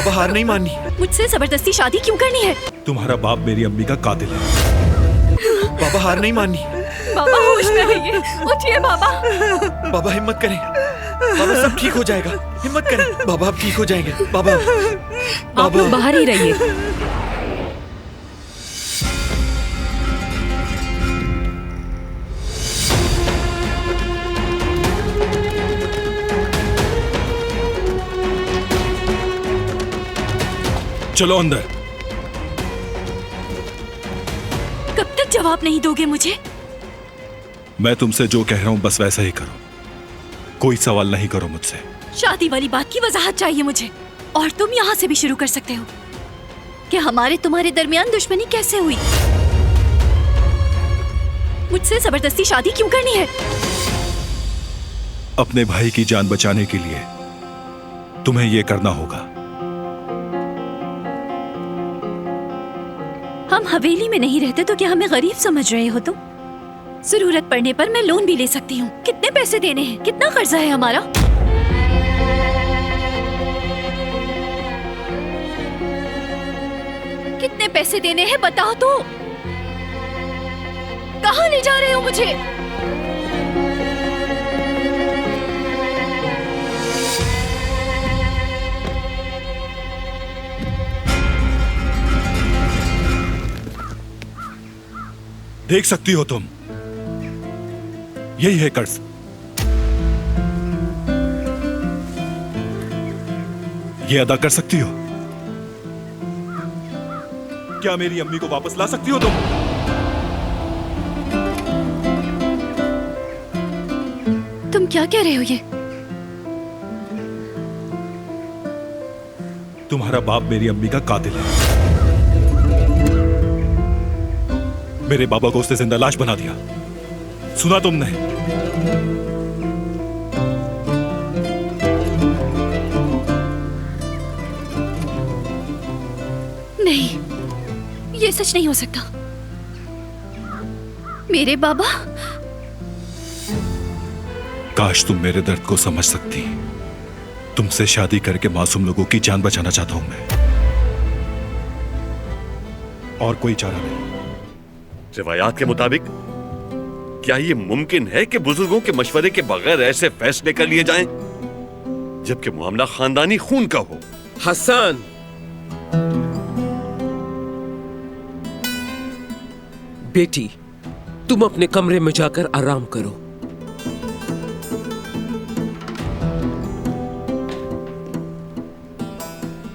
बाबा हार नहीं माननी। मुझसे जबरदस्ती शादी क्यों करनी है? तुम्हारा बाप मेरी अम्मी का कातिल है। बाबा हार नहीं माननी। बाबा होश में रहिए, उठिए बाबा। बाबा हिम्मत करें, बाबा सब ठीक हो जाएगा, हिम्मत करें बाबा, आप ठीक हो जाएंगे बाबा। आप लोग बाहर ही रहिए। चलो अंदर। कब तक जवाब नहीं दोगे मुझे? मैं तुमसे जो कह रहा हूं बस वैसा ही करो, कोई सवाल नहीं करो मुझसे। शादी वाली बात की वजाहत चाहिए मुझे, और तुम यहाँ से भी शुरू कर सकते हो कि हमारे तुम्हारे दरमियान दुश्मनी कैसे हुई। मुझसे जबरदस्ती शादी क्यों करनी है? अपने भाई की जान बचाने के लिए तुम्हें यह करना होगा। हम हवेली में नहीं रहते तो क्या हमें गरीब समझ रहे हो तुम? जरूरत पड़ने पर मैं लोन भी ले सकती हूँ। कितने पैसे देने हैं? कितना कर्जा है हमारा? कितने पैसे देने हैं बताओ तो। कहाँ ले जा रहे हो मुझे? देख सकती हो तुम, यही है कर्ज। ये अदा कर सकती हो? क्या मेरी अम्मी को वापस ला सकती हो तुम? तुम क्या कह रहे हो ये? तुम्हारा बाप मेरी अम्मी का कातिल है। मेरे बाबा को उसने जिंदा लाश बना दिया। सुना तुमने? नहीं, ये सच नहीं हो सकता। मेरे बाबा? काश तुम मेरे दर्द को समझ सकती। तुमसे शादी करके मासूम लोगों की जान बचाना चाहता हूं मैं, और कोई चारा नहीं। रिवायात के मुताबिक क्या ये मुमकिन है कि बुजुर्गों के मशवरे के बगैर ऐसे फैसले कर लिए जाएं, जबकि मामला खानदानी खून का हो? हसन, बेटी, तुम अपने कमरे में जाकर आराम करो।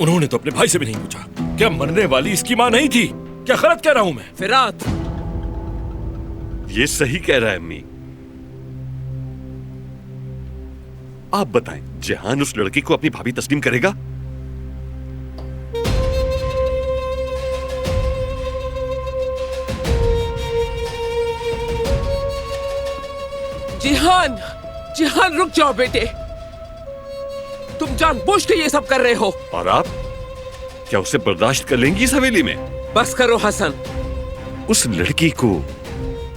उन्होंने तो अपने भाई से भी नहीं पूछा। क्या मरने वाली इसकी मां नहीं थी? क्या गलत कह रहा हूं मैं? फिरात, ये सही कह रहा है अम्मी। आप बताएं, जहान उस लड़की को अपनी भाभी तस्लीम करेगा? जिहान, जिहान रुक जाओ बेटे। तुम जानबूझ के ये सब कर रहे हो। और आप क्या उसे बर्दाश्त कर लेंगी इस हवेली में? बस करो हसन। उस लड़की को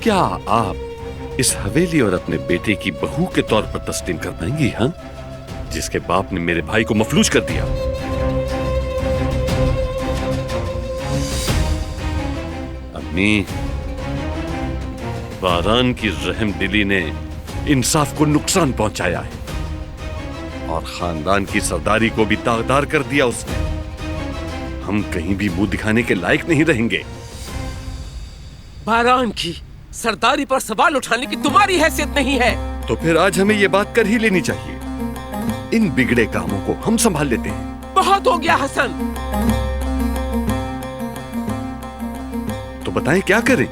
क्या आप इस हवेली और अपने बेटे की बहू के तौर पर तस्लीम कर पाएंगी? हाँ, जिसके बाप ने मेरे भाई को मफलूज कर दिया। अम्मी, बारान की रहमदिली ने इंसाफ को नुकसान पहुंचाया है, और खानदान की सरदारी को भी दागदार कर दिया उसने। हम कहीं भी मुंह दिखाने के लायक नहीं रहेंगे। बारान की सरदारी पर सवाल उठाने की तुम्हारी हैसियत नहीं है। तो फिर आज हमें ये बात कर ही लेनी चाहिए। इन बिगड़े कामों को हम संभाल लेते हैं। बहुत हो गया हसन। तो बताएं क्या करें?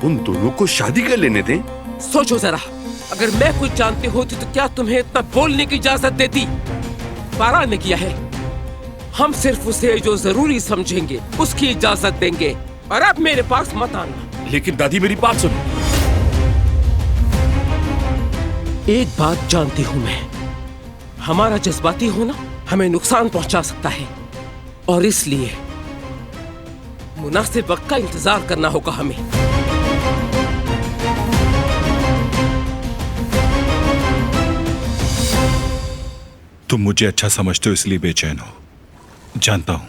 उन दोनों को शादी कर लेने दें। सोचो जरा, अगर मैं कुछ जानती होती तो क्या तुम्हें इतना बोलने की इजाजत देती? बारान ने किया है, हम सिर्फ उसे जो जरूरी समझेंगे उसकी इजाजत देंगे, और अब मेरे पास मत आना। लेकिन दादी मेरी बात सुनो। एक बात जानती हूं मैं, हमारा जज्बाती होना हमें नुकसान पहुंचा सकता है, और इसलिए मुनासिब वक्त का इंतजार करना होगा हमें। तुम मुझे अच्छा समझते हो इसलिए बेचैन हो, जानता हूं।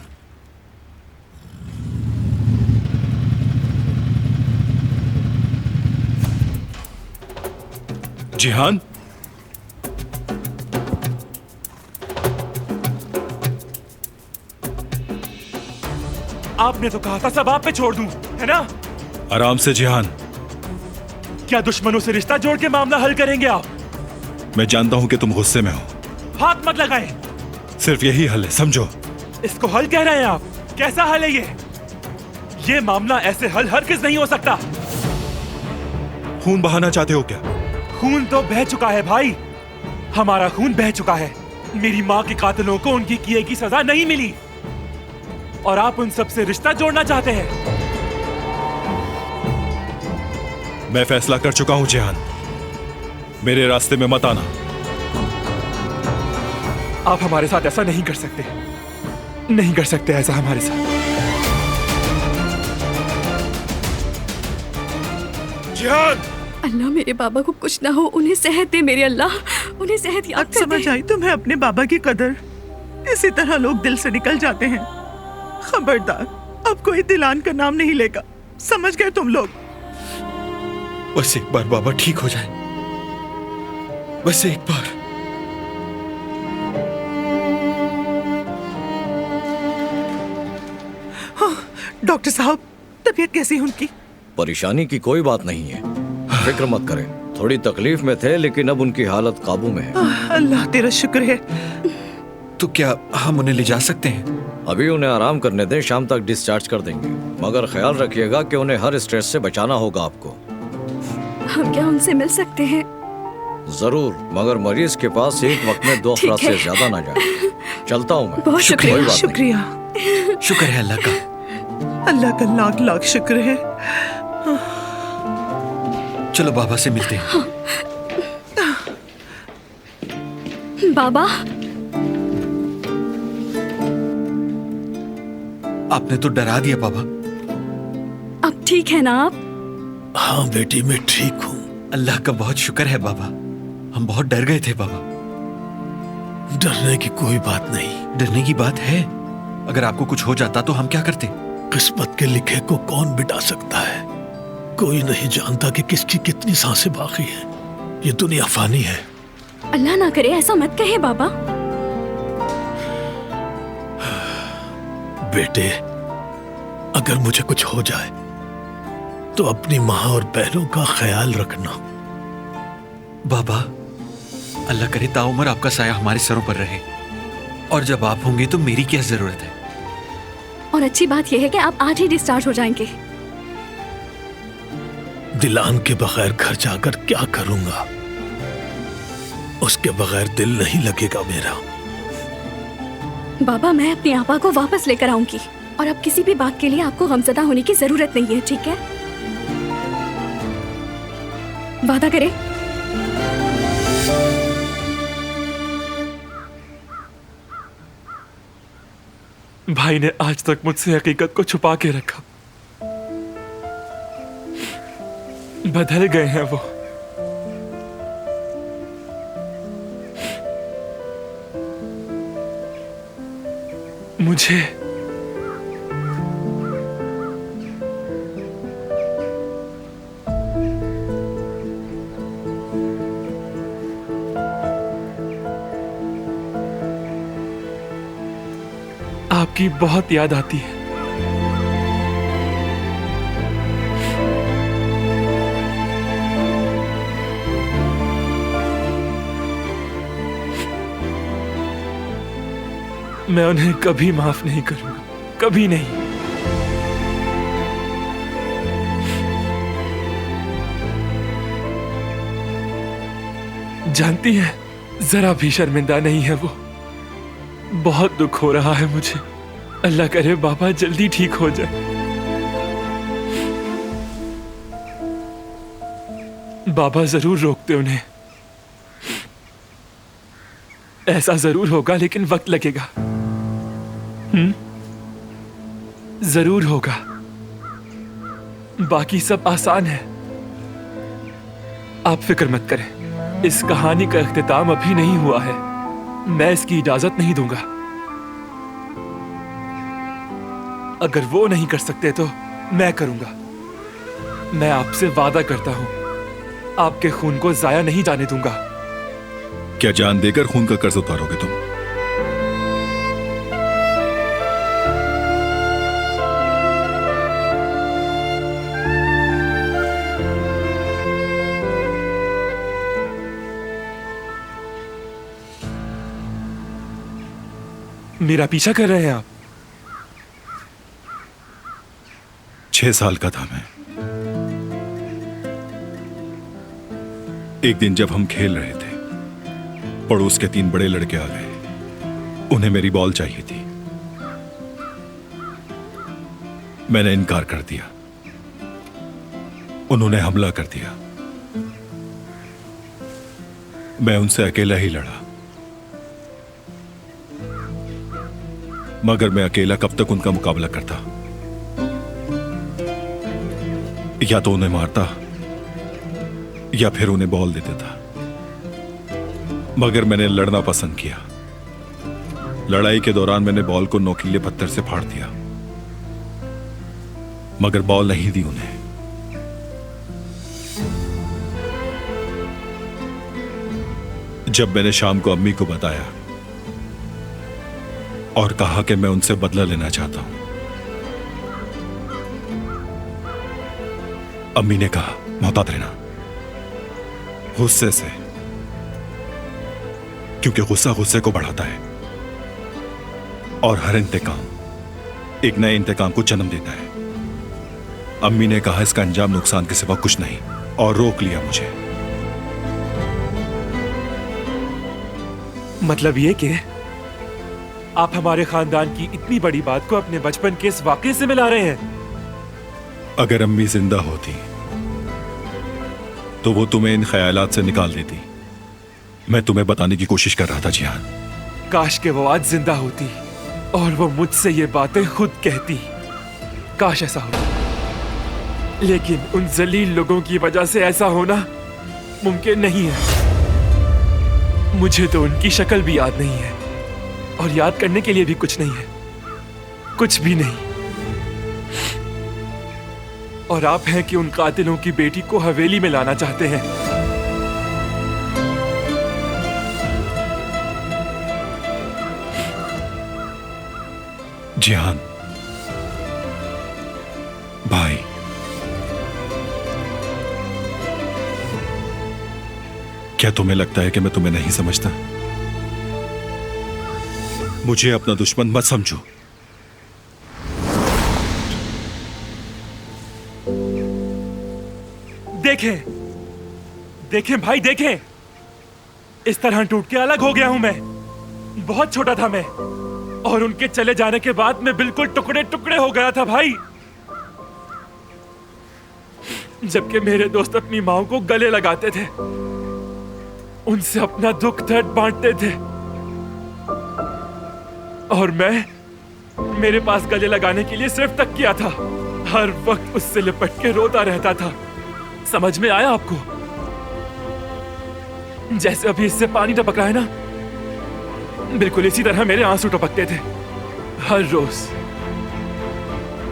जिहान, आपने तो कहा था सब आप पे छोड़ दूं, है ना? आराम से जिहान। क्या दुश्मनों से रिश्ता जोड़ के मामला हल करेंगे आप? मैं जानता हूं कि तुम गुस्से में हो। हाथ मत लगाएं। सिर्फ यही हल है, समझो। इसको हल कह रहे हैं आप? कैसा हल है ये मामला ऐसे हल हरगिज नहीं हो सकता। खून बहाना चाहते हो क्या? खून तो बह चुका है भाई, हमारा खून बह चुका है। मेरी माँ के कातिलों को उनकी किए की सजा नहीं मिली और आप उन सब से रिश्ता जोड़ना चाहते हैं। मैं फैसला कर चुका हूं जिहान, मेरे रास्ते में मत आना। आप हमारे साथ ऐसा नहीं कर सकते, नहीं कर सकते ऐसा हमारे साथ। जिहान! अल्लाह मेरे बाबा को कुछ ना हो, उन्हें सेहत दे मेरे अल्लाह, उन्हें सेहत याद कर दे। समझ आई तुम्हें अपने बाबा की कदर। इसी तरह लोग दिल से निकल जाते हैं। खबरदार, अब कोई दिलान का नाम नहीं लेगा, समझ गए तुम लोग? बस एक बार बाबा ठीक हो जाए, बस एक बार। हाँ, डॉक्टर साहब, तबीयत कैसी है उनकी? परेशानी की कोई बात नहीं है, फिक्र मत करें। थोड़ी तकलीफ में थे लेकिन अब उनकी हालत काबू में है। अल्लाह तेरा शुक्र है। तो क्या हम उन्हें ले जा सकते हैं? अभी उन्हें आराम करने दें, शाम तक डिस्चार्ज कर देंगे। मगर ख्याल रखिएगा कि उन्हें हर स्ट्रेस से बचाना होगा आपको। हम क्या उनसे मिल सकते हैं? जरूर, मगर मरीज के पास एक वक्त में 2 अफराद से ज्यादा ना जाए। चलता हूँ मैं। बहुत शुक्रिया। कोई बात नहीं। शुक्रिया। शुक्र है अल्लाह का। अल्लाह का लाख लाख शुक्र है। चलो बाबा से मिलते हैं। बाबा, आपने तो डरा दिया बाबा। अब ठीक है ना आप? हाँ बेटी, मैं ठीक हूँ। अल्लाह का बहुत शुक्र है बाबा, हम बहुत डर गए थे बाबा। डरने की कोई बात नहीं। डरने की बात है, अगर आपको कुछ हो जाता तो हम क्या करते? किस्मत के लिखे को कौन मिटा सकता है? कोई नहीं जानता कि किसकी कितनी सांसें बाकी हैं। ये दुनिया फानी है। अल्लाह ना करे ऐसा मत कहे बाबा। बेटे, अगर मुझे कुछ हो जाए तो अपनी माँ और बहनों का ख्याल रखना। बाबा, अल्लाह करे ताउम्र आपका साया हमारे सरों पर रहे, और जब आप होंगे तो मेरी क्या जरूरत है। और अच्छी बात यह है कि आप आज ही डिस्चार्ज हो जाएंगे। दिलान के बगैर घर जाकर क्या करूंगा? उसके बगैर दिल नहीं लगेगा मेरा। बाबा, मैं अपनी आपा को वापस लेकर आऊंगी और अब किसी भी बात के लिए आपको गमज़दा होने की जरूरत नहीं है, ठीक है? वादा करें? भाई ने आज तक मुझसे हकीकत को छुपा के रखा। बदल गए हैं वो। मुझे आपकी बहुत याद आती है। मैं उन्हें कभी माफ नहीं करूंगा, कभी नहीं। जानती है, जरा भी शर्मिंदा नहीं है वो। बहुत दुख हो रहा है मुझे। अल्लाह करे बाबा जल्दी ठीक हो जाए। बाबा जरूर रोकते उन्हें, ऐसा जरूर होगा, लेकिन वक्त लगेगा। जरूर होगा। बाकी सब आसान है। आप फिक्र मत करें, इस कहानी का इख्तिताम अभी नहीं हुआ है। मैं इसकी इजाजत नहीं दूंगा। अगर वो नहीं कर सकते तो मैं करूंगा। मैं आपसे वादा करता हूं, आपके खून को जाया नहीं जाने दूंगा। क्या जान देकर खून का कर्ज उतारोगे तुम? मेरा पीछा कर रहे हैं आप? 6 साल का था मैं। एक दिन जब हम खेल रहे थे, पड़ोस के 3 बड़े लड़के आ गए। उन्हें मेरी बॉल चाहिए थी। मैंने इनकार कर दिया। उन्होंने हमला कर दिया। मैं उनसे अकेला ही लड़ा। मगर मैं अकेला कब तक उनका मुकाबला करता? या तो उन्हें मारता या फिर उन्हें बॉल दे देता। मगर मैंने लड़ना पसंद किया। लड़ाई के दौरान मैंने बॉल को नोकीले पत्थर से फाड़ दिया, मगर बॉल नहीं दी उन्हें। जब मैंने शाम को अम्मी को बताया और कहा कि मैं उनसे बदला लेना चाहता हूं, अम्मी ने कहा मोहतात रहना, गुस्से से, क्योंकि गुस्सा गुस्से को बढ़ाता है और हर इंतकाम एक नए इंतकाम को जन्म देता है। अम्मी ने कहा इसका अंजाम नुकसान के सिवा कुछ नहीं, और रोक लिया मुझे। मतलब ये कि आप हमारे खानदान की इतनी बड़ी बात को अपने बचपन के इस वाकये से मिला रहे हैं? अगर अम्मी जिंदा होती तो वो तुम्हें इन ख्यालात से निकाल देती। मैं तुम्हें बताने की कोशिश कर रहा था जिहान। काश के वो आज जिंदा होती और वो मुझसे ये बातें खुद कहती। काश ऐसा होता, लेकिन उन जलील लोगों की वजह से ऐसा होना मुमकिन नहीं है। मुझे तो उनकी शक्ल भी याद नहीं है, और याद करने के लिए भी कुछ नहीं है, कुछ भी नहीं। और आप हैं कि उन कातिलों की बेटी को हवेली में लाना चाहते हैं। जिहान भाई, क्या तुम्हें लगता है कि मैं तुम्हें नहीं समझता? मुझे अपना दुश्मन मत समझो। देखें, देखें भाई, देखें, इस तरह टूट के अलग हो गया हूं मैं। बहुत छोटा था मैं, और उनके चले जाने के बाद मैं बिल्कुल टुकड़े टुकड़े हो गया था भाई। जबकि मेरे दोस्त अपनी मां को गले लगाते थे, उनसे अपना दुख दर्द बांटते थे, और मैं, मेरे पास गले लगाने के लिए सिर्फ तकिया था। हर वक्त उससे लिपट के रोता रहता था। समझ में आया आपको? जैसे अभी इससे पानी टपक रहा है ना, बिल्कुल इसी तरह मेरे आंसू टपकते थे हर रोज।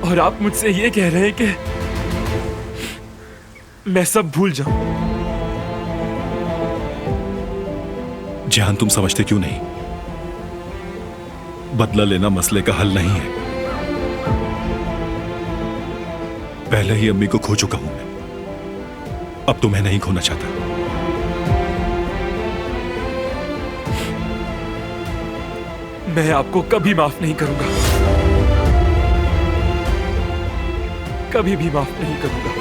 और आप मुझसे ये कह रहे हैं कि मैं सब भूल जाऊं? जिहान, तुम समझते क्यों नहीं? बदला लेना मसले का हल नहीं है। पहले ही अम्मी को खो चुका हूं मैं, अब तुम्हें नहीं खोना चाहता। मैं आपको कभी माफ नहीं करूंगा, कभी भी माफ नहीं करूंगा।